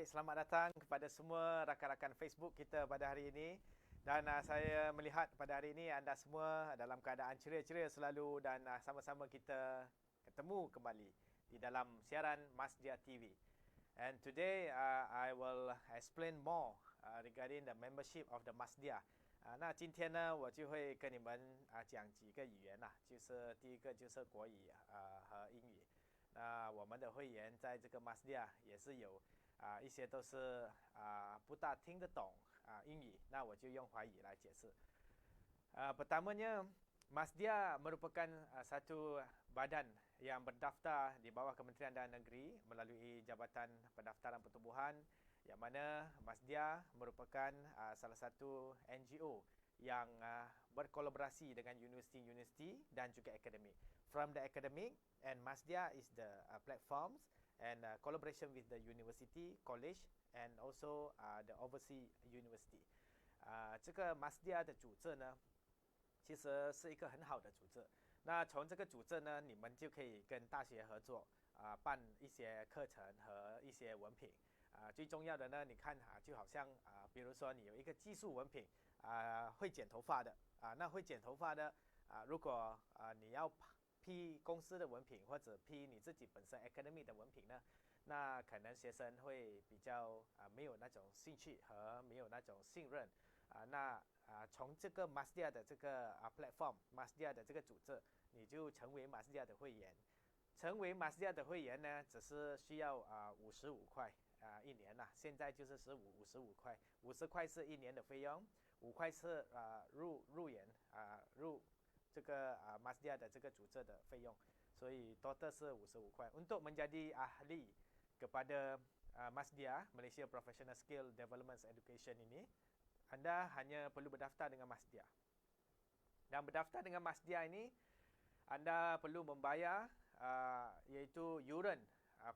Baik, selamat datang kepada semua rakan-rakan Facebook kita pada hari ini. Dan saya melihat pada hari ini anda semua dalam keadaan ceria-ceria selalu dan sama-sama kita ketemu kembali di dalam siaran Masdia TV. And today I will explain more regarding the membership of the Masdia. 那今天呢，我就会跟你们讲几个语言就是第一个就是国语和英语。那我们的会员在这个 Masdia 也是有一些都是不大听得懂英语，那我就用华语来解释。Pertamanya, Masdia merupakan satu badan yang berdaftar di bawah Kementerian Dalam Negeri melalui Jabatan Pendaftaran Pertubuhan, yang mana Masdia merupakan salah satu NGO yang berkolaborasi dengan universiti-universiti dan juga akademik. From the academic, and Masdia is the platforms and collaboration with the university, college, and also the overseas university. 这个 Masdia 的组织呢，其实是一个很好的组织。那从这个组织呢，你们就可以跟大学合作办一些课程和一些文凭。最重要的呢，你看就好像比如说你有一个技术文凭会剪头发的那会剪头发的如果你要批公司的文凭或者批你自己本身 academic 的文凭呢，那可能学生会比较没有那种兴趣和没有那种信任从这个 Masdia 的这个platform Masdia 的这个组织，你就成为 Masdia 的会员。成为 Masdia 的会员呢，只是需要55块一年现在就是55块，50块是一年的费用，5块是入园入这个Masdia 的这个组织的费用，所以 total 是55块。Untuk menjadi ahli kepada Masdia Malaysia Professional Skill Development Education ini, anda hanya perlu berdaftar dengan Masdia. Dan berdaftar dengan Masdia ini, anda perlu membayar iaitu yuran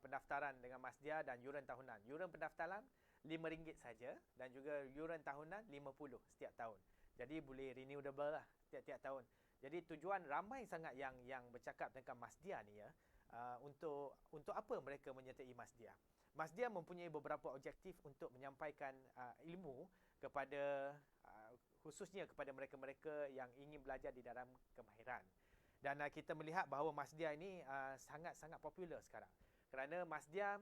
pendaftaran dengan Masdia dan yuran tahunan. Yuran pendaftaran RM5 saja dan juga yuran tahunan RM50 setiap tahun. Jadi boleh renewable setiap tahun. Jadi tujuan ramai sangat yang bercakap tentang Masdia ni untuk apa mereka menyertai Masdia. Masdia mempunyai beberapa objektif untuk menyampaikan ilmu kepada khususnya kepada mereka-mereka yang ingin belajar di dalam kemahiran. Dan kita melihat bahawa Masdia ini sangat-sangat popular sekarang. Kerana Masdia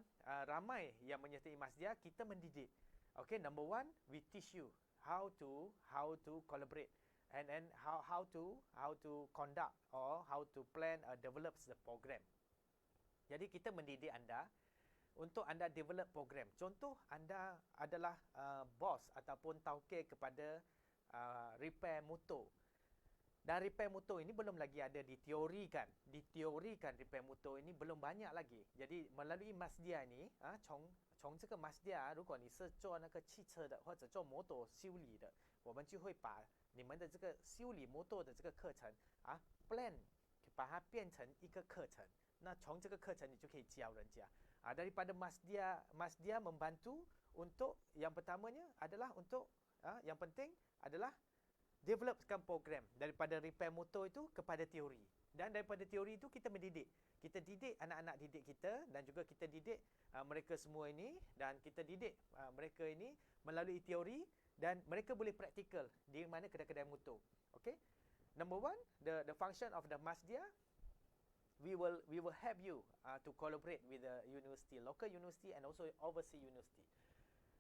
ramai yang menyertai Masdia, kita mendidik. Okay, number one, we teach you how to collaborate and how to conduct or how to plan develop the program. Jadi kita mendidik anda untuk anda develop program. Contoh, anda adalah bos ataupun tauke kepada repair motor. Dan repair motor ini belum lagi ada diteorikan. Diteorikan repair motor ini belum banyak lagi. Jadi melalui Masdia ini 从这个 Masdia 如果你是做那个汽车的或者做摩托修理的，我们就会把你们的这个修理摩托的这个课程plan 把它变成一个课程。那从这个课程你就可以教人家daripada Masdia membantu untuk yang pertamanya adalah untuk yang penting adalah developkan program daripada repair motor itu kepada teori. Dan daripada teori itu kita mendidik. Kita didik anak-anak didik kita dan juga kita didik mereka semua ini dan kita didik mereka ini melalui teori dan mereka boleh praktikal di mana kedai-kedai motor. Okay? Number one, the function of the Masdia, we will help you to collaborate with the university, local university and also overseas university.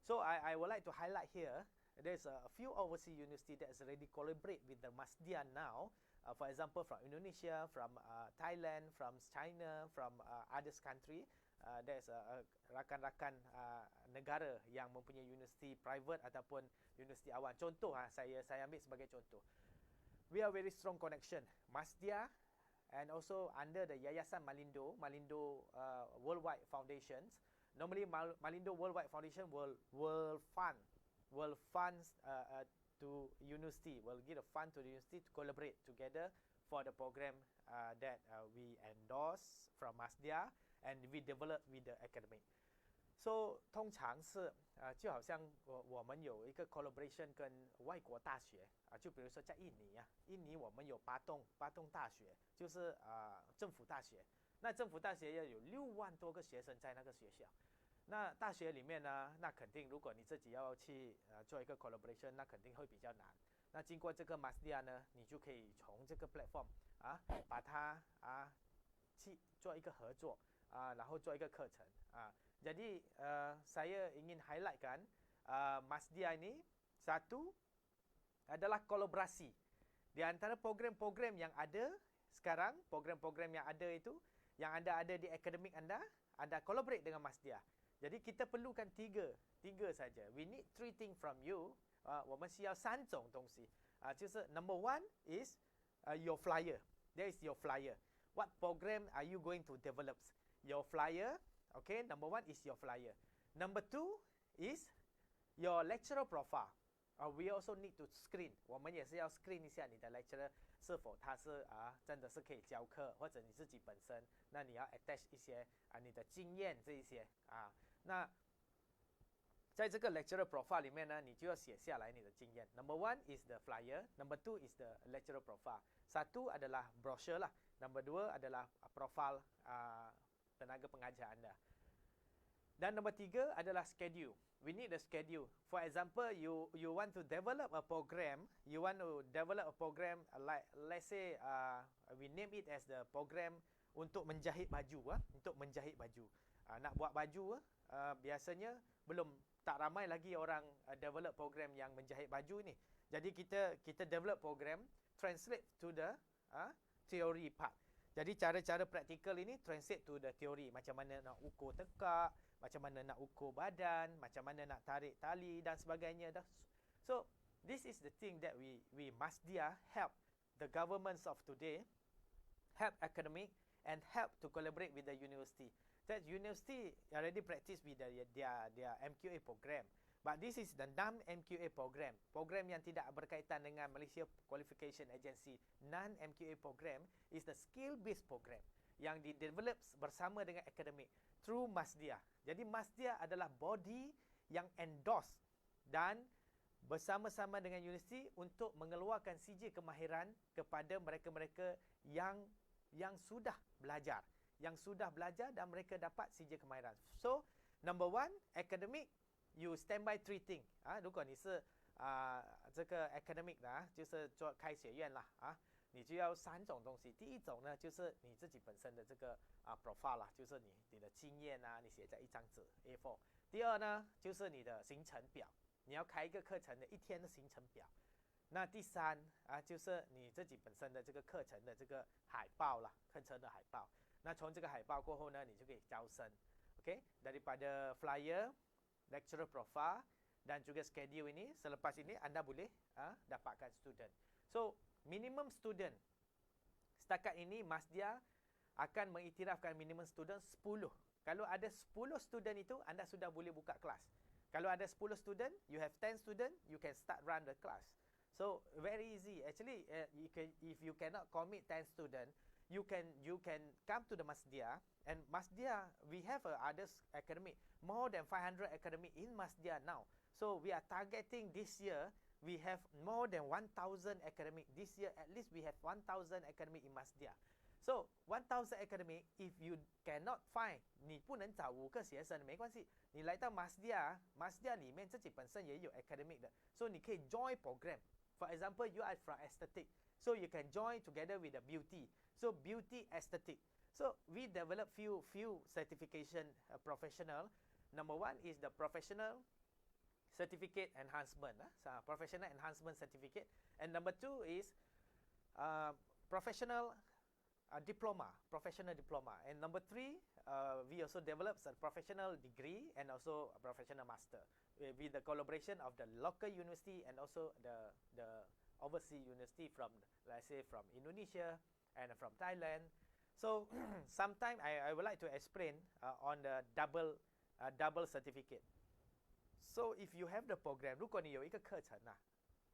So I would like to highlight here, there's a few overseas university that has already collaborate with the Masdia now. For example, from Indonesia, from Thailand, from China, from others country. There's rakan-rakan negara yang mempunyai universiti private ataupun universiti awam. Contoh saya ambil sebagai contoh. We are very strong connection. Masdia and also under the Yayasan Malindo Worldwide Foundations. Normally Malindo Worldwide Foundation will fund to university, will give a fund to the university to collaborate together for the program that we endorse from Masdia and we develop with the academic. So 通常是就好像我们有一个 collaboration 跟外国大学就比如说在印尼我们有巴东大学，就是政府大学。那政府大学要有6万多个学生在那个学校。那大学里面呢，那肯定如果你自己要去做一个 collaboration， 那肯定会比较难。那经过这个 Masdia 呢，你就可以从这个 platform 把它去做一个合作然后做一个课程Jadi saya ingin highlightkan Masdia ini satu adalah kolaborasi di antara program-program yang ada sekarang, program-program yang ada itu, yang anda ada di akademik anda collaborate dengan Masdia. Jadi kita perlukan tiga saja. We need 3 things from you. 我们需要3种东西就是 number 1 is your flyer. There is your flyer. What program are you going to develop? Your flyer. Okay, number 1 is your flyer. Number 2 is your lecturer profile. We also need to screen. 我们也是要 screen 一下你的 lecturer 是否他是真的是可以教课，或者你自己本身，那你要 attach 一些你的经验这一些那在这个 lecturer profile 里面呢，你就要写下来你的经验。Number 1 is the flyer, number 2 is the lecturer profile. 1 adalah brochure lah, number 2 adalah profile tenaga pengajar anda. Dan nombor 3 adalah schedule. We need a schedule. For example, you want to develop a program. You want to develop a program like let's say we name it as the program untuk menjahit baju untuk menjahit baju. Nak buat baju biasanya belum tak ramai lagi orang develop program yang menjahit baju ni. Jadi kita develop program translate to the theory part. Jadi cara-cara praktikal ini translate to the theory. Macam mana nak ukur tekak, macam mana nak ukur badan, macam mana nak tarik tali dan sebagainya dah. So this is the thing that we Masdia help the governments of today, help academic and help to collaborate with the university. That university already practice with their MQA program. But this is the non-MQA program. Program yang tidak berkaitan dengan Malaysia Qualification Agency. Non-MQA program is the skill-based program yang di-develop bersama dengan akademik through Masdia. Jadi Masdia adalah body yang endorse dan bersama-sama dengan universiti untuk mengeluarkan CJ kemahiran kepada mereka-mereka yang sudah belajar. Yang sudah belajar dan mereka dapat CJ kemahiran. So, number 1, academic, you stand by 3 things 如果你是这个 academic 的就是做开学院啦你就要3种东西。第一种呢，就是你自己本身的这个profile 啦，就是你的经验你写在一张纸 A4。第二呢，就是你的行程表，你要开一个课程的1天的行程表。那第3就是你自己本身的这个课程的这个海报啦，课程的海报。那从这个海报过后呢，你就可以招生。OK， daripada flyer, lecturer profile dan juga schedule ini, selepas ini anda boleh dapatkan student. So, minimum student. Setakat ini Masdia akan mengiktirafkan minimum student 10. Kalau ada 10 student itu, anda sudah boleh buka kelas. Kalau ada 10 student, you have 10 student, you can start run the class. So, very easy. Actually, if you cannot commit 10 student, you can come to the Masdia, and Masdia, we have others academic, more than 500 academic in Masdia now. So we are targeting this year, we have more than 1,000 academic. This year at least we have 1,000 academic in Masdia. So 1,000 academic, if you cannot find, 你不能找5个学生没关系，你来到 Masdia 里面自己本身也有 academic 的， so 你可以 join program. For example, you are from aesthetic, so you can join together with the beauty. So beauty aesthetic. So we develop few certification professional. Number 1 is the professional certificate enhancement. Professional enhancement certificate. And number 2 is professional diploma. Professional diploma. And number 3, we also develop a professional degree and also a professional master with the collaboration of the local university and also the overseas university from, let's say, from Indonesia and from Thailand. So sometimes I would like to explain on the double certificate. So if you have the program, 如果你有一个课程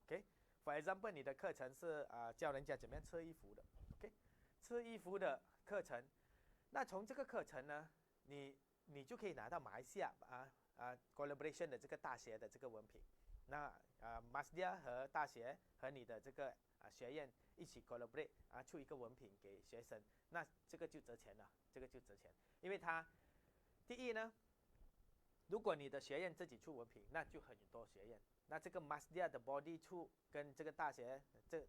okay, for example 你的课程是教人家怎么样车衣服的 okay, 车衣服的课程，那从这个课程呢，你就可以拿到马来西亚collaboration 的这个大学的这个文凭。那Masdia 和大学和你的这个学院一起 collaborate 出一个文凭给学生，那这个就值钱了，这个就值钱，因为它第一呢，如果你的学院自己出文凭，那就很多学院。那这个 Masdia 的 body 出跟这个大学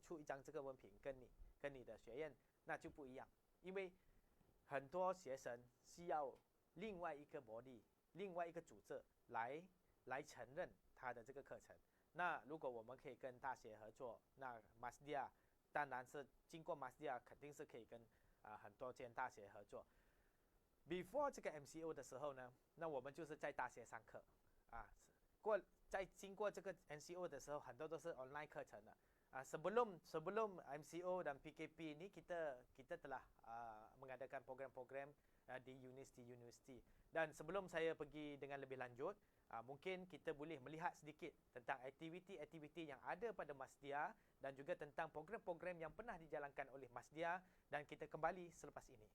出一张这个文凭，跟你的学院那就不一样，因为很多学生需要另外一个 body， 另外一个组织来承认他的这个课程。那如果我们可以跟大学合作，那 Masdia 当然是经过 Masdia 肯定是可以跟很多间大学合作。Before 这个 MCO 的时候呢，那我们就是在大学上课啊。在经过这个 MCO 的时候，很多都是 online 课程的sebelum MCO dan PKP ni kita telah mengadakan program-program di universiti-universiti. Dan sebelum saya pergi dengan lebih lanjut, mungkin kita boleh melihat sedikit tentang aktiviti-aktiviti yang ada pada Masdia dan juga tentang program-program yang pernah dijalankan oleh Masdia, dan kita kembali selepas ini.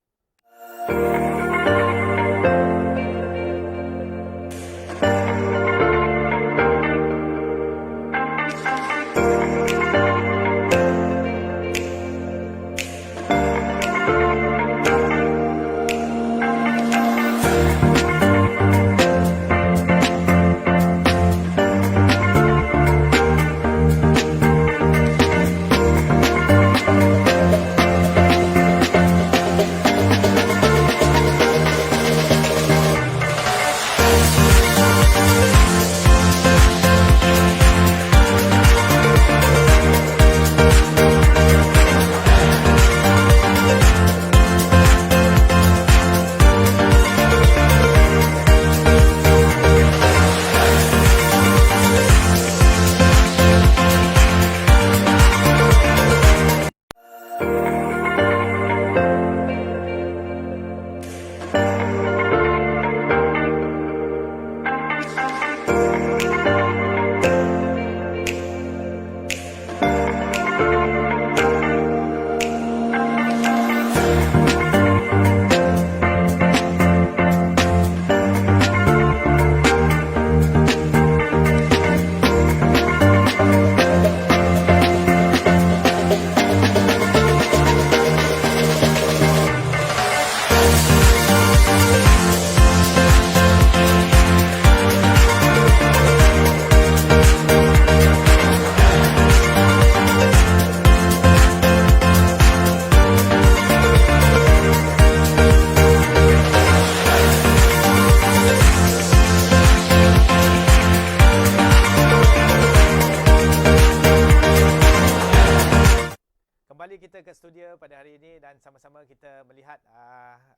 Kembali kita ke studio pada hari ini dan sama-sama kita melihat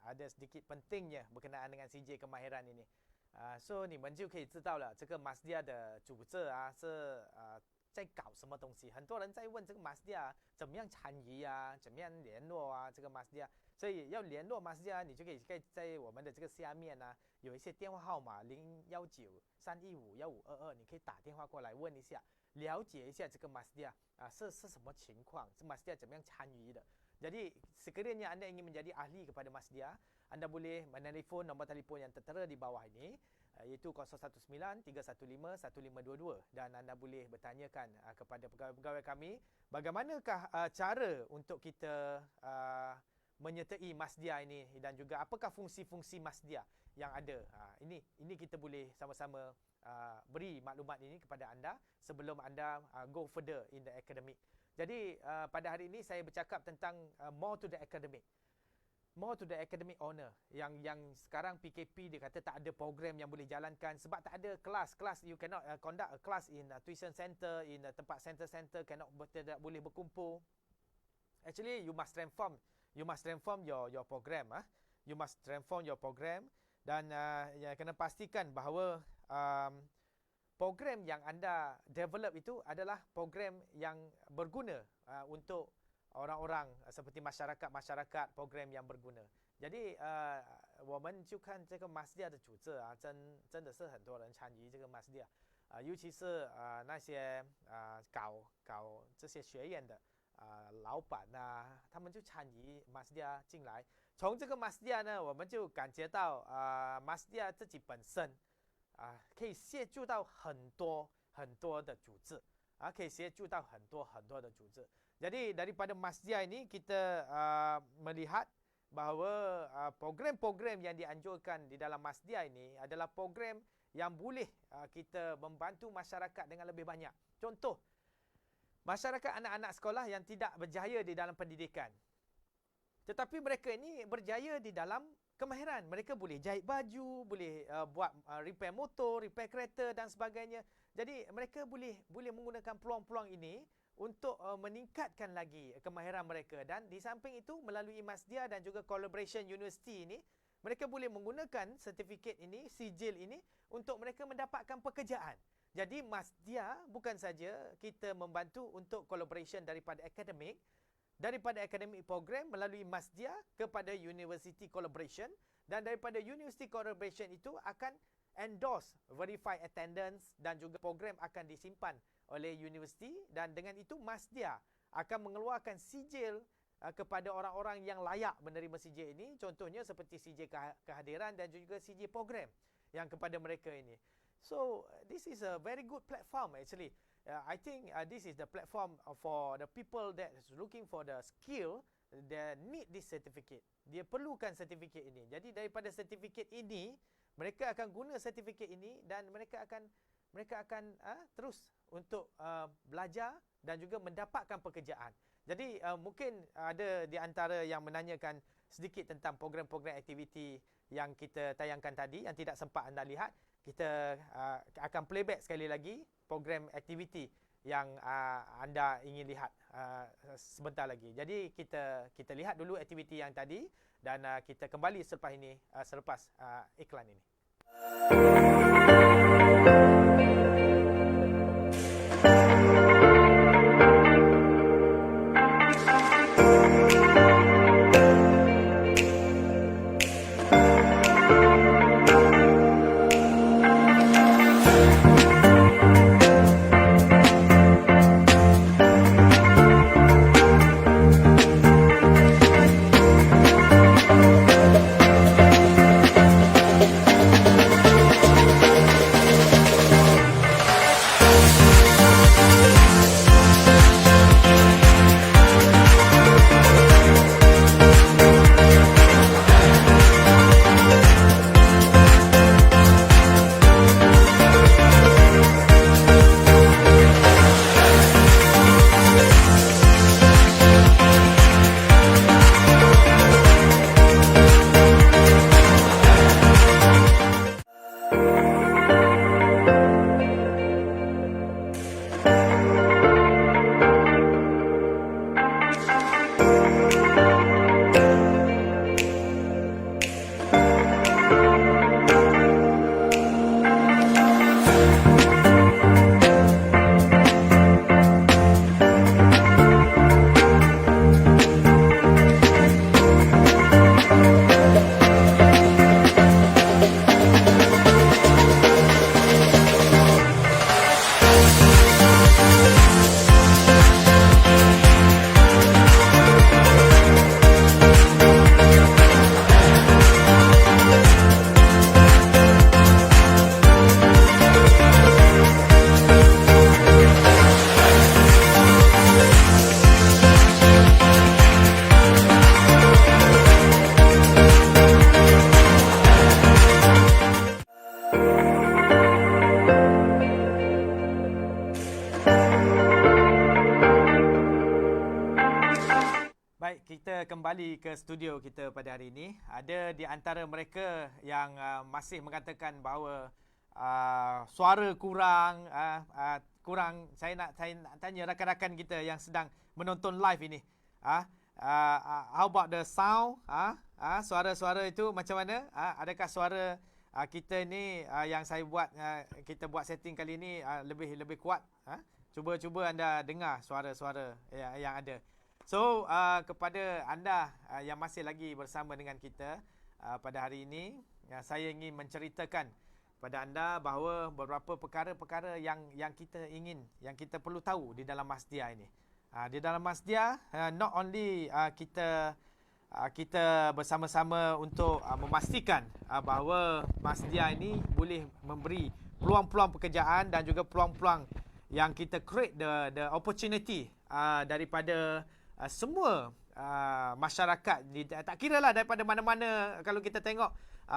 ada sedikit pentingnya berkenaan dengan CJ kemahiran ini. So 你们就可以知道了，这个 Masdia 的组织是在搞什么东西。很多人在问这个 Masdia 怎么样参与怎么样联络这个 Masdia。所以要联络 Masdia， 你就可以在我们的这个下面有一些电话号码019-315-1522，你可以打电话过来问一下。了解一下这个 Masdia 是什么情况，这 Masdia 怎么样参与的。Jadi sekiranya anda ingin menjadi ahli kepada Masdia, anda boleh menelefon nombor telefon yang tertera di bawah ini, iaitu 019-315-1522, dan anda boleh bertanyakan kepada pegawai-pegawai kami bagaimanakah cara untuk kita menyertai Masdia ini dan juga apakah fungsi-fungsi Masdia yang ada. Ini kita boleh sama-sama beri maklumat ini kepada anda sebelum anda go further in the academic. Jadi pada hari ini saya bercakap tentang more to the academic honor yang sekarang PKP dia kata tak ada program yang boleh jalankan sebab tak ada kelas. You cannot conduct a class in a tuition center, in a tempat center tidak boleh berkumpul. Actually you must transform your program. You must transform your program, dan kena pastikan bahawa program yang anda develop itu adalah program yang berguna untuk orang-orang seperti masyarakat, program yang berguna. Jadi 我们就看这个 Masdia 的组织真的是很多人参与这个 Masdia， 尤其是那些搞这些学院的老板他们就参与 Masdia 进来。从这个 Masdia 呢，我们就感觉到Masdia 自己本身可以协助到很多的组织可以协助到很多的组织。Jadi daripada Masdia ini kita melihat bahawa program-program yang dianjurkan di dalam Masdia ini adalah program yang boleh kita membantu masyarakat dengan lebih banyak. Contoh, masyarakat anak-anak sekolah yang tidak berjaya di dalam pendidikan. Tetapi mereka ini berjaya di dalam kemahiran. Mereka boleh jahit baju, boleh buat repair motor, repair kereta dan sebagainya. Jadi mereka boleh menggunakan peluang-peluang ini untuk meningkatkan lagi kemahiran mereka. Dan di samping itu, melalui Masdia dan juga Collaboration University ini, mereka boleh menggunakan sertifikat ini, sijil ini, untuk mereka mendapatkan pekerjaan. Jadi Masdia bukan saja kita membantu untuk collaboration daripada akademik program melalui Masdia kepada University Collaboration, dan daripada University Collaboration itu akan endorse verify attendance dan juga program akan disimpan oleh universiti, dan dengan itu Masdia akan mengeluarkan sijil kepada orang-orang yang layak menerima sijil ini, contohnya seperti sijil kehadiran dan juga sijil program yang kepada mereka ini. So this is a very good platform actually. I think this is the platform for the people that is looking for the skill that need this certificate. Dia perlukan sertifikat ini. Jadi daripada sertifikat ini, mereka akan guna sertifikat ini dan mereka akan terus untuk belajar dan juga mendapatkan pekerjaan. Jadi mungkin ada di antara yang menanyakan sedikit tentang program-program aktiviti yang kita tayangkan tadi yang tidak sempat anda lihat. Kita akan playback sekali lagi program aktiviti yang anda ingin lihat sebentar lagi. Jadi kita lihat dulu aktiviti yang tadi dan kita kembali selepas ini, selepas iklan ini. Kita kembali ke studio kita pada hari ini. Ada di antara mereka yang masih mengatakan bahawa suara kurang. Saya nak tanya rakan-rakan kita yang sedang menonton live ini. How about the sound? Suara-suara itu macam mana? Adakah suara kita ni yang saya buat, kita buat setting kali ini lebih kuat? Cuba anda dengar suara-suara yang ada. So, kepada anda yang masih lagi bersama dengan kita pada hari ini, saya ingin menceritakan kepada anda bahawa beberapa perkara-perkara yang kita ingin, yang kita perlu tahu di dalam Masdia ini. Di dalam Masdia, not only kita bersama-sama untuk memastikan bahawa Masdia ini boleh memberi peluang-peluang pekerjaan dan juga peluang-peluang yang kita create the opportunity daripada semua masyarakat, tak kira lah daripada mana-mana. Kalau kita tengok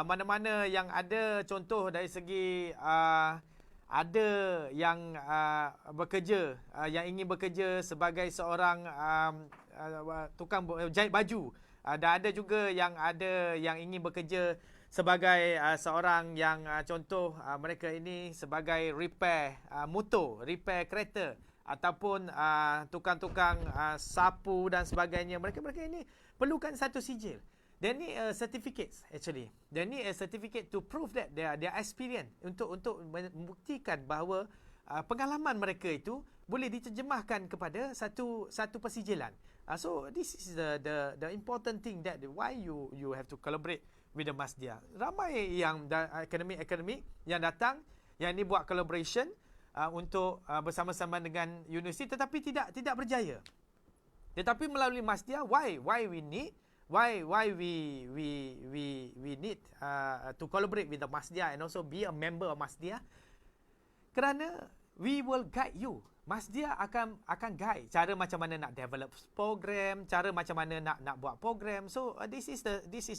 mana-mana yang ada contoh dari segi ada yang bekerja, yang ingin bekerja sebagai seorang tukang jahit baju, dan ada juga yang ingin bekerja sebagai seorang yang contoh mereka ini sebagai repair motor, repair kereta, ataupun tukang-tukang sapu dan sebagainya. Mereka ini perlukan satu sijil. They need a certificate actually. They need a certificate to prove that their experience, untuk membuktikan bahawa pengalaman mereka itu boleh diterjemahkan kepada satu persijilan. So this is the important thing, that why you have to collaborate with the Masdia. Ramai yang akademik yang datang yang ini buat collaboration untuk bersama-sama dengan universiti, tetapi tidak berjaya. Tetapi melalui Masdia, why we need we need to collaborate with the Masdia and also be a member of Masdia, kerana we will guide you. Masdia akan guide cara macam mana nak develop program, cara macam mana nak buat program. So this is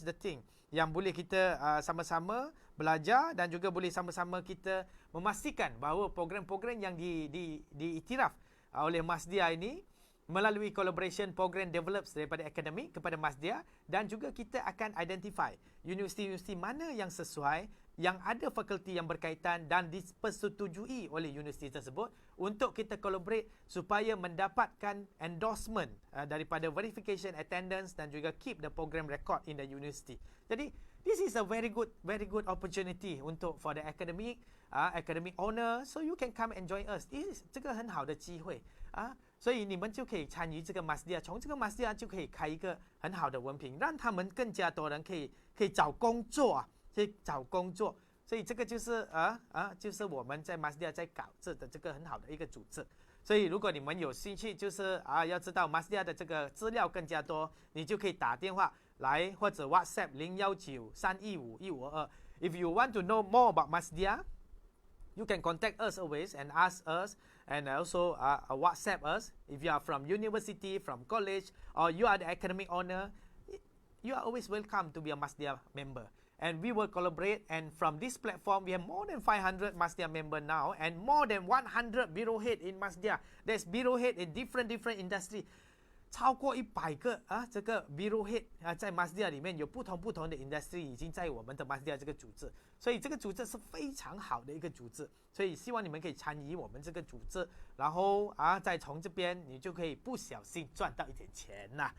the thing yang boleh kita sama-sama belajar, dan juga boleh sama-sama kita memastikan bahawa program-program yang diiktiraf oleh Masdia ini melalui collaboration program develops daripada akademik kepada Masdia, dan juga kita akan identify universiti-universiti mana yang sesuai, yang ada fakulti yang berkaitan dan dipersetujui oleh universiti tersebut, untuk kita collaborate supaya mendapatkan endorsement daripada verification attendance, dan juga keep the program record in the university. Jadi this is a very good opportunity for the academic owner, so you can come and join us. This 这个很好的机会所以你们就可以参与这个 Masdia， 从这个 Masdia 就可以开一个很好的文凭，让他们更加多人可以找工作所以这个就是就是我们在 Masdia 在搞这个很好的一个组织。所以如果你们有兴趣，就是要知道 Masdia 的这个资料更加多，你就可以打电话来，或者 WhatsApp 019-315-1522。If you want to know more about Masdia, you can contact us always and ask us, and also WhatsApp us. If you are from university, from college, or you are the academic owner, you are always welcome to be a Masdia member. And we will collaborate, and from this platform, we have more than 500 Masdia member now, and more than 100 bureau head in Masdia. There's bureau head in different industry. 超过100个这个 bureau head 在 Masdia 里面有不同的 industry 已经在我们的 Masdia 这个组织，所以这个组织是非常好的一个组织，所以希望你们可以参与我们这个组织，然后再从这边你就可以不小心赚到一点钱啦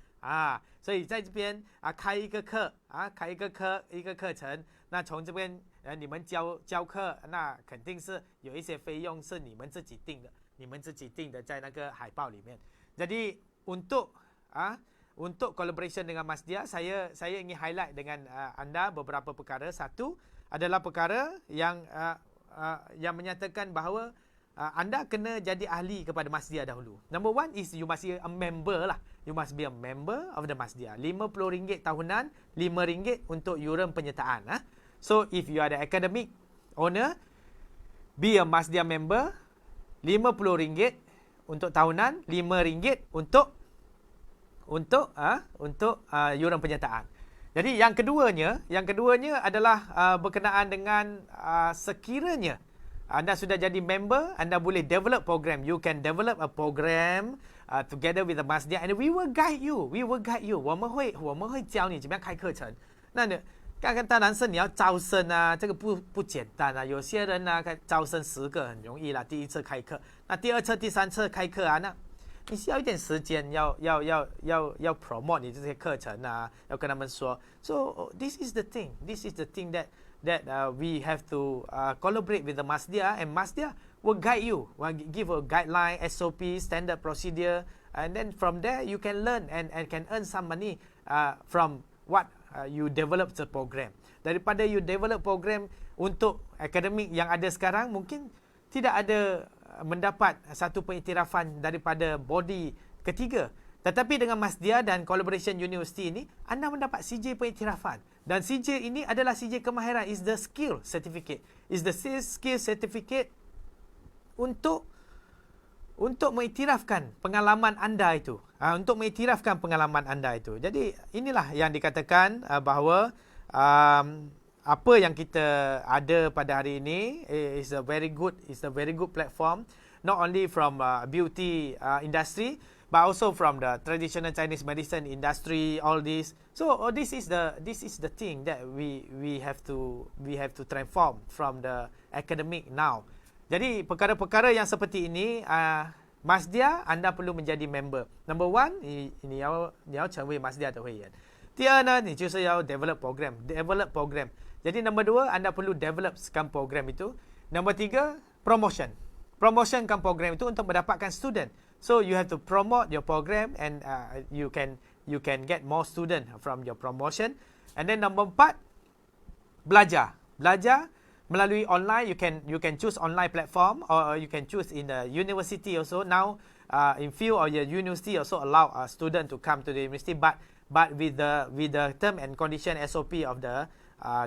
所以在这边开一个课一个课程，那从这边你们教课，那肯定是有一些费用是你们自己定的在那个海报里面。Jadi untuk collaboration dengan Masdia, saya ingin highlight dengan anda beberapa perkara. Satu adalah perkara yang menyatakan bahawa anda kena jadi ahli kepada Masdia dahulu. Number one is you must be a member lah. You must be a member of the Masdia. RM50 tahunan, RM5 untuk yuran penyertaan. So if you are the academic owner, be a Masdia member, RM50 untuk tahunan, RM5 untuk yuran penyertaan. Jadi yang keduanya adalah berkenaan dengan sekiranya anda sudah jadi member, anda boleh develop program. You can develop a program together with the Masdia, and we will guide you. 我们会教你怎么样开课程。那当然是你要招生这个不简单有些人招生10个很容易啦，第一次开课。那第二次、第三次开课那你需要一点时间，要 promote 你这些课程要跟他们说。So this is the thing that we have to collaborate with the Masdia, and Masdia will guide you, will give a guideline, SOP, standard procedure, and then from there you can learn and can earn some money from what you develop the program. Daripada you develop program untuk akademik yang ada sekarang, mungkin tidak ada mendapat satu pengiktirafan daripada body ketiga. Tetapi dengan Masdia dan Collaboration University ini, anda mendapat CJ pengiktirafan. Dan CJ ini adalah CJ kemahiran, is the skill certificate. Is the skill certificate untuk mengiktirafkan pengalaman anda itu. Jadi inilah yang dikatakan bahawa apa yang kita ada pada hari ini is a very good platform, not only from beauty industry, but also from the traditional Chinese medicine industry, all this. So this is the thing that we have to transform from the academic now. Jadi perkara-perkara yang seperti ini, Masdia anda perlu menjadi member. Number one， 你要成为 Masdia 的会员。第二呢，你就是要 develop program。Jadi number 2, anda perlu developkan program itu. Number 3, promotionkan program itu untuk mendapatkan student. So you have to promote your program and you can get more student from your promotion. And then number 4, belajar melalui online. You can choose online platform, or you can choose in the university also. Now in few of your university also allow a student to come to the university, but with the term and condition SOP of the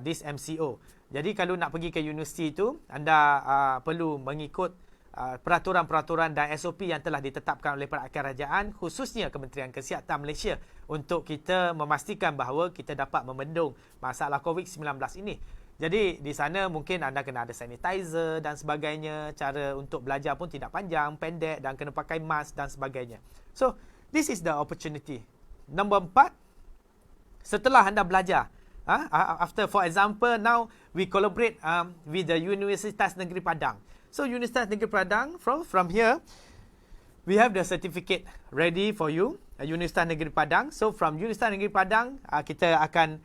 this MCO. Jadi kalau nak pergi ke universiti itu, anda perlu mengikut peraturan-peraturan dan SOP yang telah ditetapkan oleh perangkat kerajaan, khususnya Kementerian Kesihatan Malaysia, untuk kita memastikan bahawa kita dapat membendung masalah COVID-19 ini. Jadi di sana mungkin anda kena ada sanitizer dan sebagainya, cara untuk belajar pun tidak panjang, pendek, dan kena pakai mask dan sebagainya. So this is the opportunity. Number 4, setelah anda belajar, after, for example, now we collaborate with the Universitas Negeri Padang. So Universitas Negeri Padang, from here, we have the certificate ready for you, Universitas Negeri Padang. So from Universitas Negeri Padang, kita akan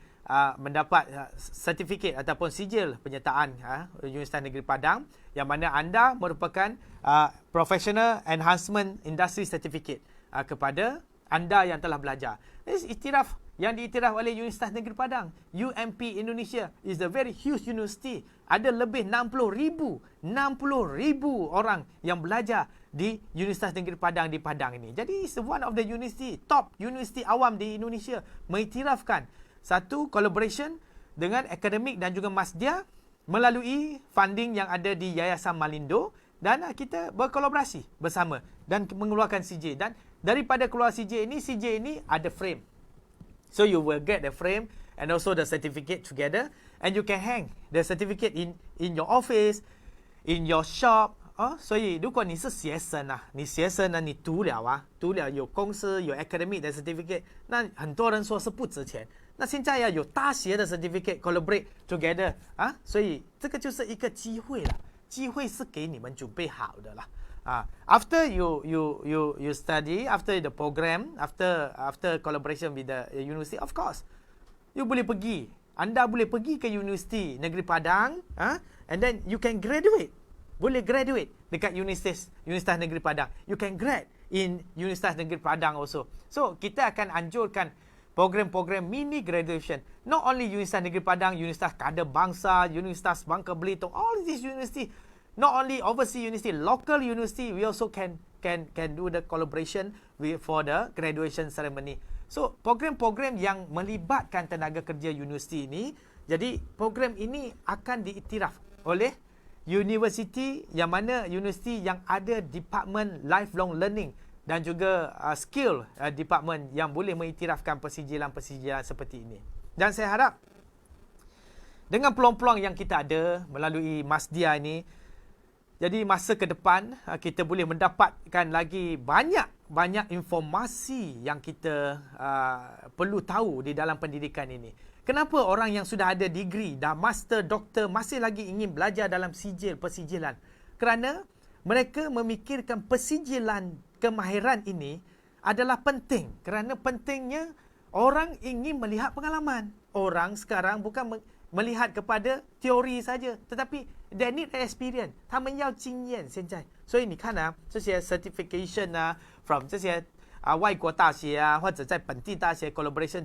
mendapat certificate ataupun sijil penyertaan Universitas Negeri Padang, yang mana anda merupakan Professional Enhancement Industry Certificate kepada anda yang telah belajar. This iktiraf yang diiktiraf oleh Universitas Negeri Padang. UMP Indonesia is a very huge university. Ada lebih 60,000 orang yang belajar di Universitas Negeri Padang di Padang ini. Jadi it's one of the university, top university awam di Indonesia, mengiktirafkan satu collaboration dengan akademik dan juga Masdia melalui funding yang ada di Yayasan Malindo, dan kita berkolaborasi bersama dan mengeluarkan CJ. Dan daripada keluar CJ ini ada frame. So you will get the frame and also the certificate together, and you can hang the certificate in your office, in your shop. 所以如果你是学生啊，你读了有公司有 academic 的 certificate， 那很多人说是不值钱。那现在要有大学的 certificate collaborate together 所以这个就是一个机会了，机会是给你们准备好的啦。After you study, after the program, after collaboration with the university, of course, you boleh pergi. Anda boleh pergi ke Universiti Negeri Padang, and then you can graduate. Boleh graduate dekat Universitas Negeri Padang. You can grad in Universitas Negeri Padang also. So, kita akan anjurkan program-program mini graduation. Not only Universitas Negeri Padang, Universitas Kader Bangsa, Universitas Bangka Belitung, all these university. Not only overseas university, local university, we also can do the collaboration for the graduation ceremony. So, program-program yang melibatkan tenaga kerja universiti ini, jadi program ini akan diiktiraf oleh universiti yang mana universiti yang ada department lifelong learning dan juga skill department yang boleh mengiktirafkan persijilan-persijilan seperti ini. Dan saya harap dengan peluang-peluang yang kita ada melalui Masdia ini, jadi masa ke depan kita boleh mendapatkan lagi banyak informasi yang kita perlu tahu di dalam pendidikan ini. Kenapa orang yang sudah ada degree, dah master, doktor masih lagi ingin belajar dalam persijilan? Kerana mereka memikirkan persijilan kemahiran ini adalah penting. Kerana pentingnya orang ingin melihat pengalaman. Orang sekarang bukan melihat kepada teori saja, tetapi they need experience. 他们要经验现在。所以你看这些 certification from 这些外国大学或者在本地大学 collaboration，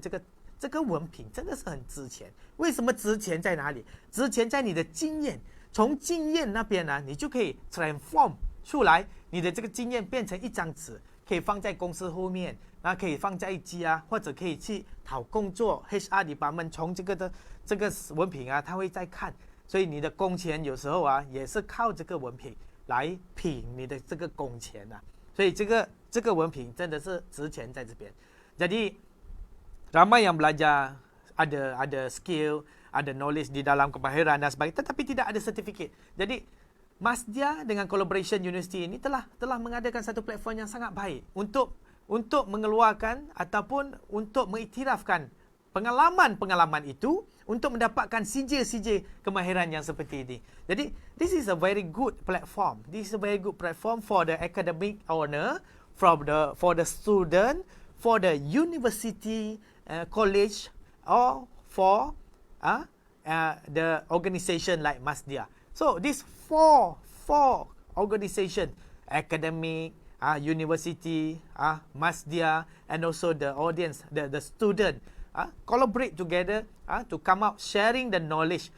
这个文凭真的是很值钱。为什么值钱在哪里？值钱在你的经验。从经验那边你就可以 transform 出来，你的这个经验变成一张纸，可以放在公司后面，可以放在一家，或者可以去讨工作 HR department 从这个文凭他会再看，所以你的工钱有时候也是靠这个文凭来评你的这个工钱所以这个文凭真的是值钱在这边。Jadi ramai yang belajar ada skill, ada knowledge di dalam kemahiran dan sebagainya, tetapi tidak ada sertifikat. Jadi Masdia dengan collaboration university ini telah mengadakan satu platform yang sangat baik untuk mengeluarkan ataupun untuk mengiktirafkan pengalaman-pengalaman itu untuk mendapatkan CJ kemahiran yang seperti ini. Jadi, this is a very good platform. This is a very good platform for the academic owner, for the student, for the university, college, or for the organization like Masdia. So, these four organization, academic, university, Masdia, and also the audience, the student, collaborate together to come out sharing the knowledge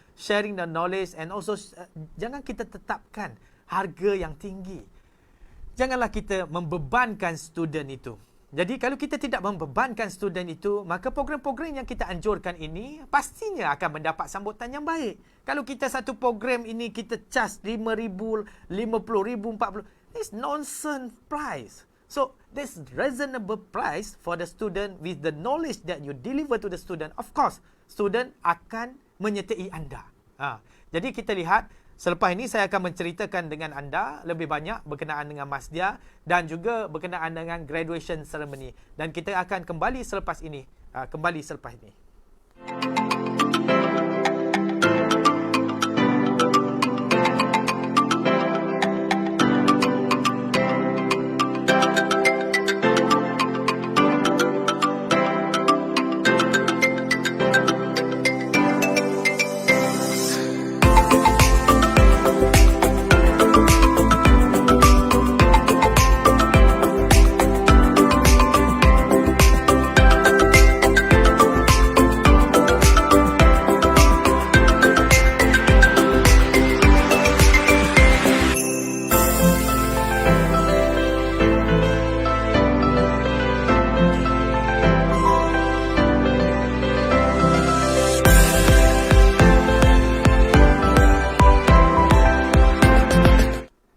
and also jangan kita tetapkan harga yang tinggi. Janganlah kita membebankan student itu. Jadi kalau kita tidak membebankan student itu, maka program-program yang kita anjurkan ini pastinya akan mendapat sambutan yang baik. Kalau kita satu program ini kita charge RM5,000, RM50,000, RM40,000, it's nonsense price. So, this reasonable price for the student with the knowledge that you deliver to the student. Of course, student akan menyertai anda. Jadi kita lihat, selepas ini saya akan menceritakan dengan anda lebih banyak berkenaan dengan Masdia dan juga berkenaan dengan graduation ceremony. Dan kita akan kembali selepas ini.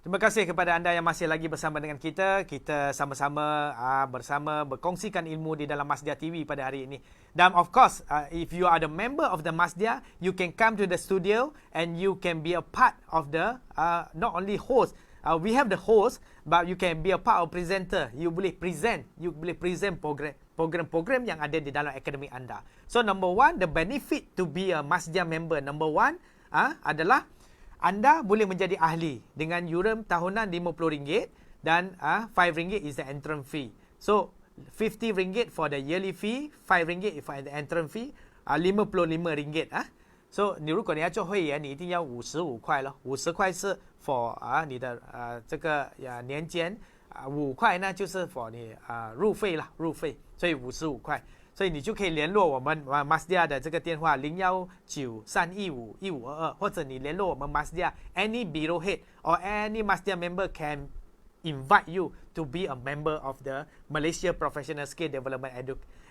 Terima kasih kepada anda yang masih lagi bersama dengan kita. Kita sama-sama berkongsikan ilmu di dalam Masdia TV pada hari ini. Dan of course, if you are the member of the Masdia, you can come to the studio and you can be a part of the not only host. We have the host, but you can be a part of presenter. You boleh present program-program yang ada di dalam akademik anda. So number one, the benefit to be a Masdia member number one adalah anda boleh menjadi ahli dengan yuran tahunan RM50 dan RM5 is the entrance fee. So RM50 for the yearly fee, RM5 for the entrance fee, RM55。So 你如果你要做会员，你一定要55块咯，50块是 for 你的这个年间，5块呢就是 for 你入费啦，入费，所以55块。所以你就可以联络我们Masdia 的这个电话0193151522，或者你联络我们Masdia any bureau head or any Masdia member can invite you to be a member of the Malaysia Professional Skill Development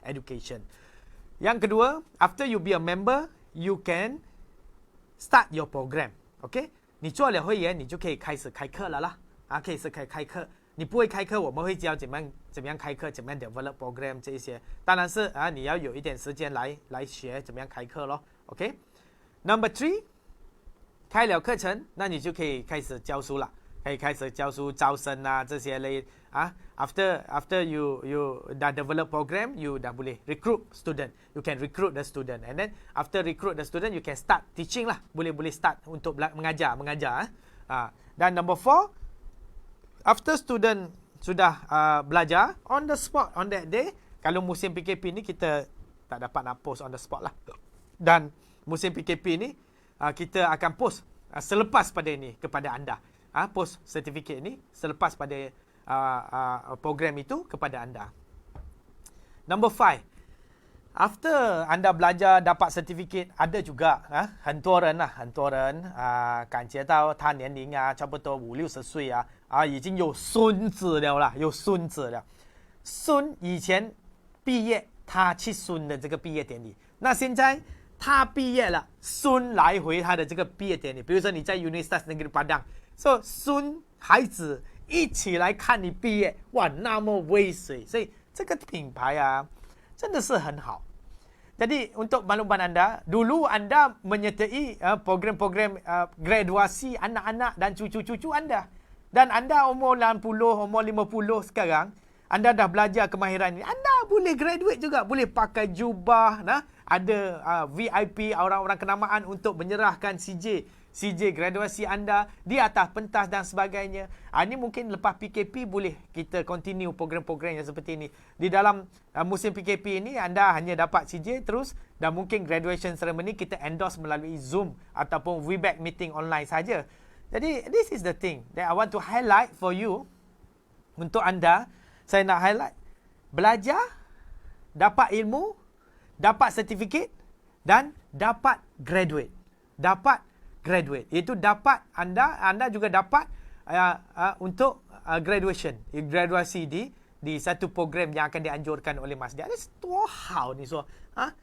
Education. Yang kedua, after you be a member, you can start your program. OK， 你做了会员，你就可以开始开课了啦，可以是开课。你不会开课，我们会教怎么样开课，怎么样 develop program 这一些。当然是你要有一点时间来学怎么样开课咯。OK， Number 3， 开了课程，那你就可以开始教书了，可以开始教书、招生这些类After you dah develop program, you dah boleh recruit student. You can recruit the student, and then after recruit the student, you can start teaching lah. Boleh start untuk mengajar. Dan number 4. After student sudah belajar on the spot on that day, kalau musim PKP ni kita tak dapat nak post on the spot lah. Dan musim PKP ni kita akan post selepas pada ini kepada anda. Post sertifikat ni selepas pada program itu kepada anda. Number 5. After anda belajar dapat sertifikat, ada juga很多人感觉到他年龄差不多50-60岁已经有孙子了啦，有孙子了。孙以前毕业，他去孙的这个毕业典礼，那现在他毕业了，孙来回他的这个毕业典礼。比如说你在 Universitas Negeri Padang， so 孙孩子一起来看你毕业，哇，那么威水，所以这个品牌真的是很好。Jadi untuk makluman anda, dulu anda menyertai program-program graduasi anak-anak dan cucu-cucu anda. Dan anda umur 60, umur 50 sekarang, anda dah belajar kemahiran ini. Anda boleh graduate juga. Boleh pakai jubah. Ada VIP, orang-orang kenamaan untuk menyerahkan CJ graduasi anda di atas pentas dan sebagainya. Ini mungkin lepas PKP boleh kita continue program-program yang seperti ini. Di dalam musim PKP ini, anda hanya dapat CJ terus dan mungkin graduation ceremony kita endorse melalui Zoom ataupun Webex meeting online saja. Jadi, this is the thing that I want to highlight for you. Untuk anda, saya nak highlight. Belajar, dapat ilmu, dapat sertifikat dan dapat graduate. Dapat graduate. Iaitu dapat anda juga dapat untuk graduation. Graduasi di satu program yang akan dianjurkan oleh Masdia. Ini 多好你说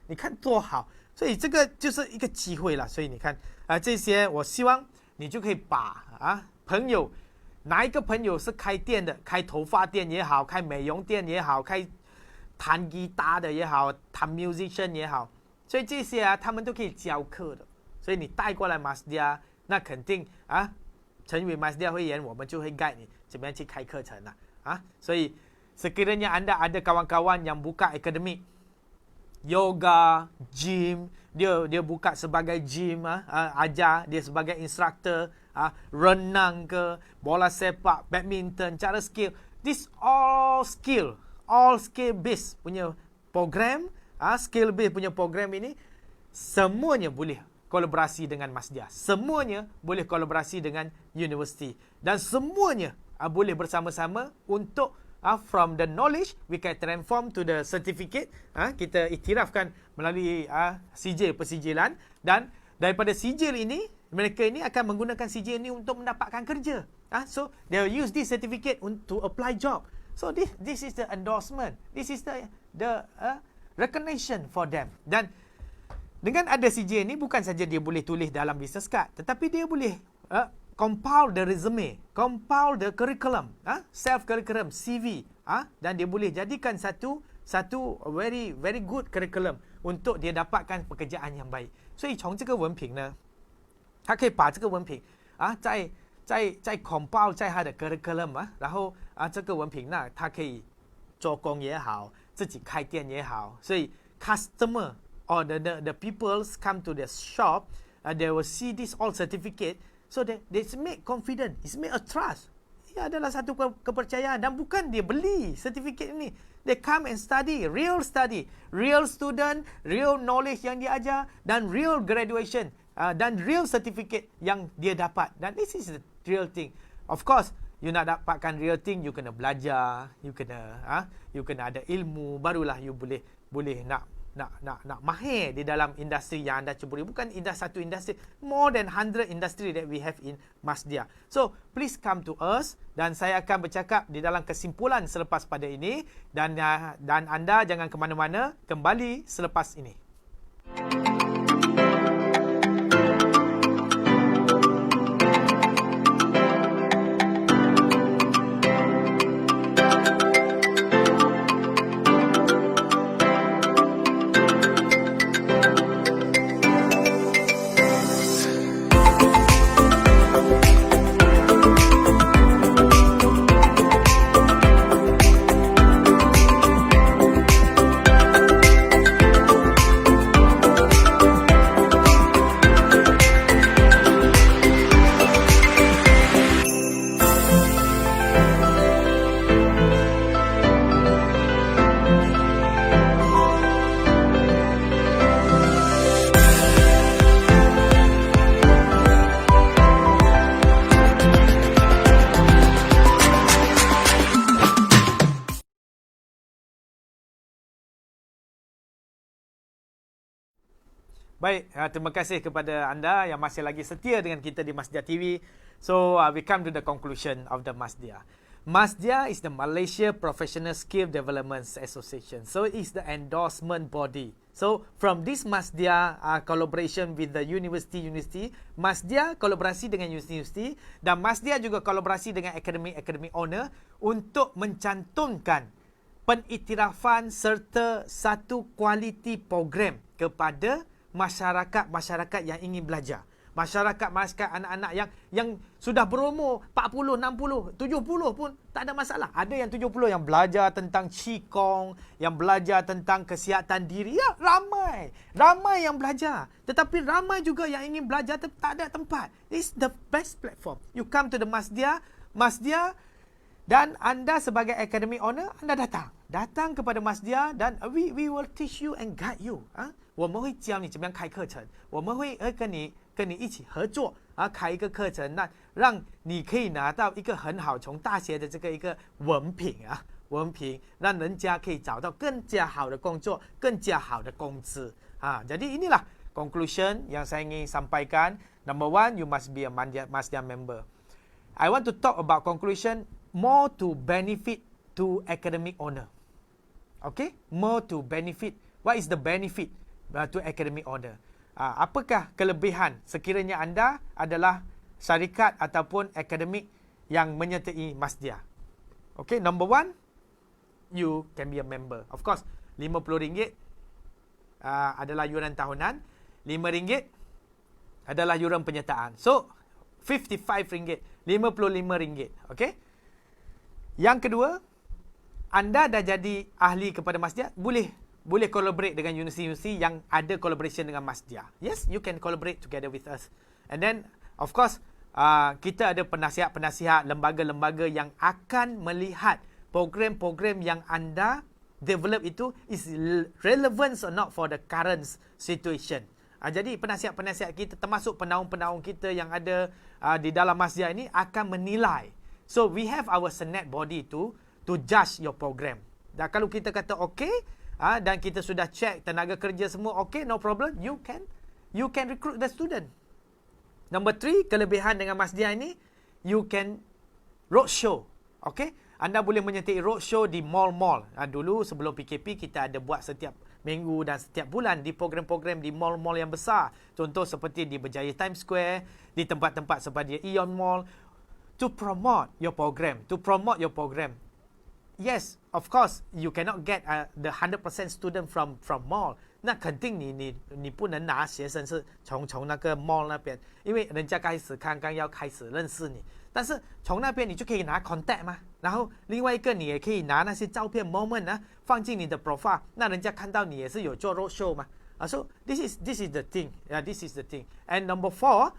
你看多好。所以这个就是一个机会了。所以你看这些我希望你就可以把朋友，哪一个朋友是开店的，开头发店也好，开美容店也好，开弹吉他的也好，弹 musician 也好，所以这些他们都可以教课的。所以你带过来 Masdia， 那肯定成为 Masdia 会员，我们就会 guide 你怎么样去开课程了所以sekiranya anda ada kawan-kawan yang buka akademik yoga, gym, dia buka sebagai gym, ajar dia sebagai instructor, renang ke, bola sepak, badminton, cara skill. This all skill based punya program, skill based punya program ini semuanya boleh kolaborasi dengan Masdia. Semuanya boleh kolaborasi dengan universiti dan semuanya boleh bersama-sama untuk from the knowledge we can transform to the certificate. Kita iktirafkan melalui sijil persijilan dan daripada sijil ini mereka ini akan menggunakan sijil ini untuk mendapatkan kerja. So they will use this certificate to apply job. So this is the endorsement. This is the recognition for them. Dan dengan ada sijil ini bukan saja dia boleh tulis dalam business card, tetapi dia boleh compile the resume, compile the curriculum, self curriculum, CV, dan dia boleh jadikan satu very very good curriculum untuk dia dapatkan pekerjaan yang baik. 所以从这个文凭呢，他可以把这个文凭再 compile 在他的 curriculum 然后这个文凭呢，他可以做工也好，自己开店也好，所以 customer or the people come to the shop, they will see this all certificate. So they make confident, it's make a trust. Ia adalah satu kepercayaan dan bukan dia beli sertifikat ini. They come and study, real student, real knowledge yang dia ajar dan real graduation dan real certificate yang dia dapat. Dan this is the real thing. Of course, you nak dapatkan real thing, you kena belajar, you kena ada ilmu, barulah you boleh nak mahir di dalam industri yang anda ceburi. Bukan satu industri, more than 100 industry that we have in Masdia. So please come to us dan saya akan bercakap di dalam kesimpulan selepas pada ini dan anda jangan ke mana-mana, kembali selepas ini. Baik, terima kasih kepada anda yang masih lagi setia dengan kita di Masdia TV. So, we come to the conclusion of the Masdia. Masdia is the Malaysia Professional Skill Development Association. So, it's the endorsement body. So, from this Masdia collaboration with the university, Masdia kolaborasi dengan universiti dan Masdia juga kolaborasi dengan academic owner untuk mencantumkan peniktirafan serta satu kualiti program kepada masyarakat-masyarakat yang ingin belajar. Masyarakat anak-anak yang sudah berumur 40, 60, 70 pun tak ada masalah. Ada yang 70 yang belajar tentang qigong, yang belajar tentang kesihatan diri. Ya, ramai yang belajar. Tetapi ramai juga yang ingin belajar tak ada tempat. This is the best platform. You come to the Masdia, dan anda sebagai academic owner, anda datang kepada Masdia, dan we will teach you and guide you. 我们会教你怎么样开课程，我们会跟你一起合作开一个课程，那让你可以拿到一个很好从大学的这个一个文凭，让人家可以找到更加好的工作，更加好的工资。Jadi inilah conclusion yang saya ingin sampaikan. Number one, you must be a Masdia member. I want to talk about conclusion more to benefit to academic owner. Okay, more to benefit. What is the benefit to academic owner? Apakah kelebihan sekiranya anda adalah syarikat ataupun akademik yang menyertai Masdia? Okay, number one, you can be a member. Of course, RM50 adalah yuran tahunan, RM5 adalah yuran penyertaan. So, RM55, RM55. Okay? Yang kedua, anda dah jadi ahli kepada Masdia, boleh collaborate dengan universiti yang ada collaboration dengan Masdia. Yes, you can collaborate together with us. And then, of course, kita ada penasihat-penasihat, lembaga-lembaga yang akan melihat program-program yang anda develop itu is relevant or not for the current situation. Jadi, penasihat-penasihat kita, termasuk penaung-penaung kita yang ada di dalam Masdia ini akan menilai. So, we have our Senate body to judge your program. Dan kalau kita kata okay, dan kita sudah check tenaga kerja semua okay, no problem, you can recruit the student. Number 3, kelebihan dengan Masdia ini, you can roadshow. Okay, anda boleh menyertai roadshow di mall-mall. Dulu sebelum PKP kita ada buat setiap minggu dan setiap bulan di program-program di mall-mall yang besar. Contoh seperti di Berjaya Times Square, di tempat-tempat seperti Aeon Mall, to promote your program. Yes, of course, you cannot get the 100% student from mall. 那肯定你不能拿学生是从那个 mall 那边，因为人家刚刚要开始认识你。但是从那边你就可以拿 contact 嘛，然后另外一个你也可以拿那些照片 moment 放进你的 profile， 那人家看到你也是有做 roadshow 嘛。So this is the thing. This is the thing. And number four,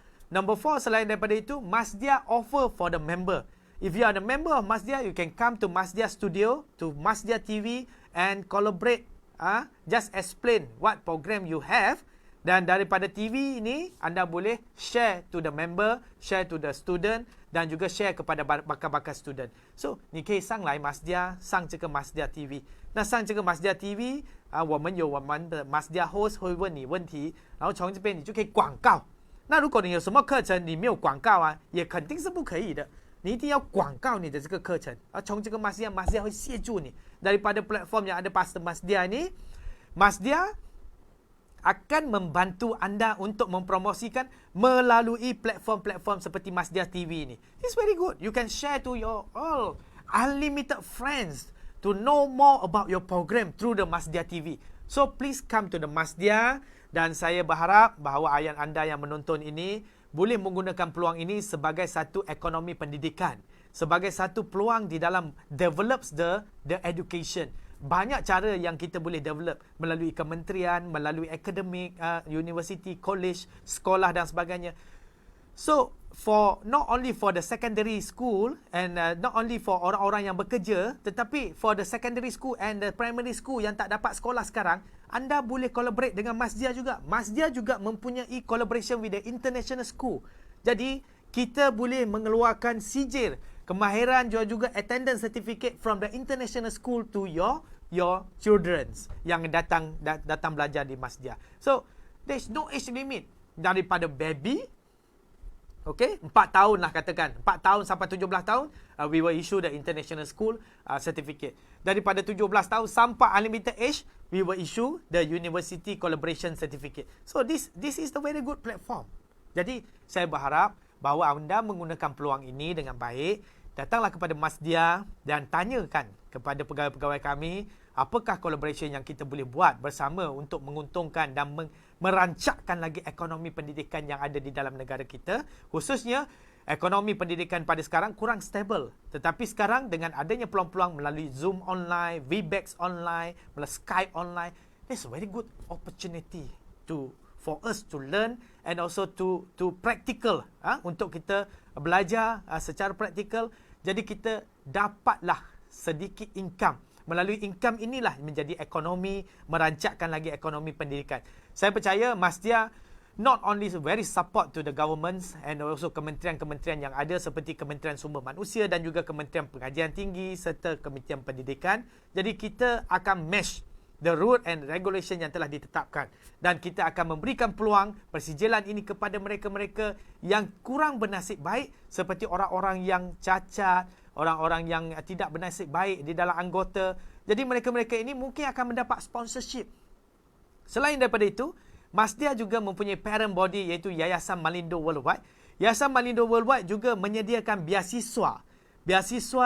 selain daripada itu, Masdia offer for the member. If you are the member of Masdia, you can come to Masdia Studio, to Masdia TV and collaborate. Just explain what program you have. Dan daripada TV ini, anda boleh share to the member, share to the student, dan juga share kepada bakal-bakal student. So, 你可以上来 Masdia, 上这个 Masdia TV. 那上这个 Masdia TV, 我们有我们的 Masdia host 会问你问题，然后从这边你就可以广告。那如果你有什么课程你没有广告也肯定是不可以的。你一定要广告你的这个课程，从这个 Masdia 会协助你。Daripada platform yang ada pada Masdia ini, Masdia akan membantu anda untuk mempromosikan melalui platform-platform seperti Masdia TV ini. It's very good. You can share to your all unlimited friends to know more about your program through the Masdia TV. So please come to the Masdia, dan saya berharap bahawa ayah anda yang menonton ini boleh menggunakan peluang ini sebagai satu ekonomi pendidikan, sebagai satu peluang di dalam develops the education. Banyak cara yang kita boleh develop melalui kementerian, melalui akademik, university, college, sekolah dan sebagainya. So, not only for the secondary school and not only for orang-orang yang bekerja, tetapi for the secondary school and the primary school yang tak dapat sekolah sekarang, anda boleh collaborate dengan Masdia juga. Masdia juga mempunyai collaboration with the international school. Jadi, kita boleh mengeluarkan sijil kemahiran juga attendance certificate from the international school to your children yang datang belajar di Masdia. So, there's no age limit. Daripada baby, okay, 4 tahun lah katakan. 4 tahun sampai 17 tahun, we will issue the international school certificate. Daripada 17 tahun sampai unlimited age, we will issue the university collaboration certificate. So, this is the very good platform. Jadi, saya berharap bahawa anda menggunakan peluang ini dengan baik. Datanglah kepada Masdia dan tanyakan kepada pegawai-pegawai kami apakah collaboration yang kita boleh buat bersama untuk menguntungkan dan merancakkan lagi ekonomi pendidikan yang ada di dalam negara kita, khususnya ekonomi pendidikan pada sekarang kurang stable. Tetapi sekarang dengan adanya peluang-peluang melalui Zoom online, Webex online, melalui Skype online, there's a very good opportunity for us to learn and also to practical, untuk kita belajar secara praktikal. Jadi kita dapatlah sedikit income. Melalui income inilah menjadi ekonomi, merancakkan lagi ekonomi pendidikan. Saya percaya Masdia not only very support to the governments and also kementerian-kementerian yang ada seperti Kementerian Sumber Manusia dan juga Kementerian Pengajian Tinggi serta Kementerian Pendidikan. Jadi kita akan match the rule and regulation yang telah ditetapkan. Dan kita akan memberikan peluang persijilan ini kepada mereka-mereka yang kurang bernasib baik seperti orang-orang yang cacat, orang-orang yang tidak bernasib baik di dalam anggota. Jadi mereka-mereka ini mungkin akan mendapat sponsorship. Selain daripada itu, Masdia juga mempunyai parent body iaitu Yayasan Malindo Worldwide. Yayasan Malindo Worldwide juga menyediakan beasiswa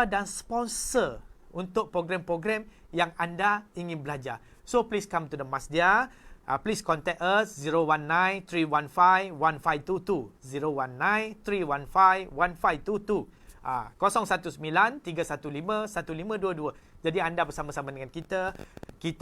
dan sponsor untuk program-program yang anda ingin belajar. So please come to the Masdia. Please contact us 019-315-1522. 019-315-1522. 019-315-1522. Jadi anda bersama-sama dengan kita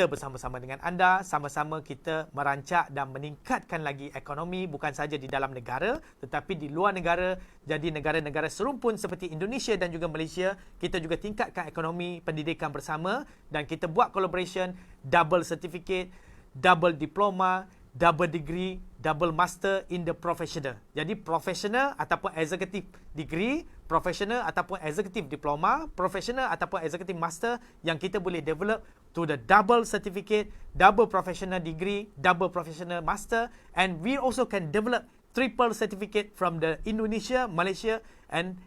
bersama-sama dengan anda, sama-sama kita merancak dan meningkatkan lagi ekonomi bukan saja di dalam negara tetapi di luar negara. Jadi negara-negara serumpun seperti Indonesia dan juga Malaysia, kita juga tingkatkan ekonomi pendidikan bersama dan kita buat collaboration, double certificate, double diploma, double degree, double master in the professional. Jadi professional ataupun executive degree, professional ataupun executive diploma, professional ataupun executive master yang kita boleh develop to the double certificate, double professional degree, double professional master, and we also can develop triple certificate from the Indonesia, Malaysia and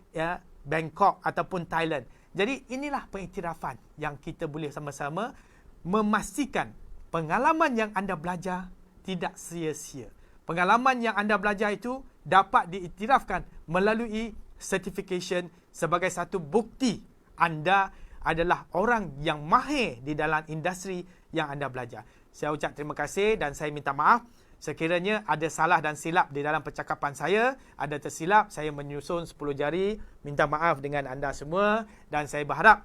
Bangkok ataupun Thailand. Jadi inilah pengiktirafan yang kita boleh sama-sama memastikan pengalaman yang anda belajar tidak sia-sia. Pengalaman yang anda belajar itu dapat diiktirafkan melalui certification sebagai satu bukti anda adalah orang yang mahir di dalam industri yang anda belajar. Saya ucap terima kasih dan saya minta maaf sekiranya ada salah dan silap di dalam percakapan saya, ada tersilap, saya menyusun 10 jari, minta maaf dengan anda semua dan saya berharap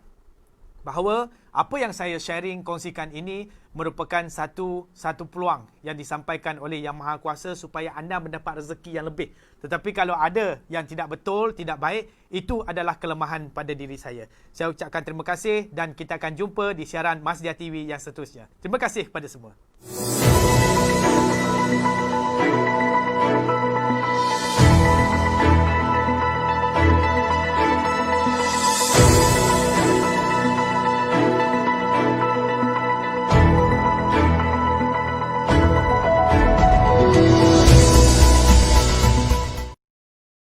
bahawa apa yang saya sharing, kongsikan ini merupakan satu peluang yang disampaikan oleh Yang Maha Kuasa supaya anda mendapat rezeki yang lebih. Tetapi kalau ada yang tidak betul, tidak baik, itu adalah kelemahan pada diri saya. Saya ucapkan terima kasih dan kita akan jumpa di siaran Masdia TV yang seterusnya. Terima kasih kepada semua.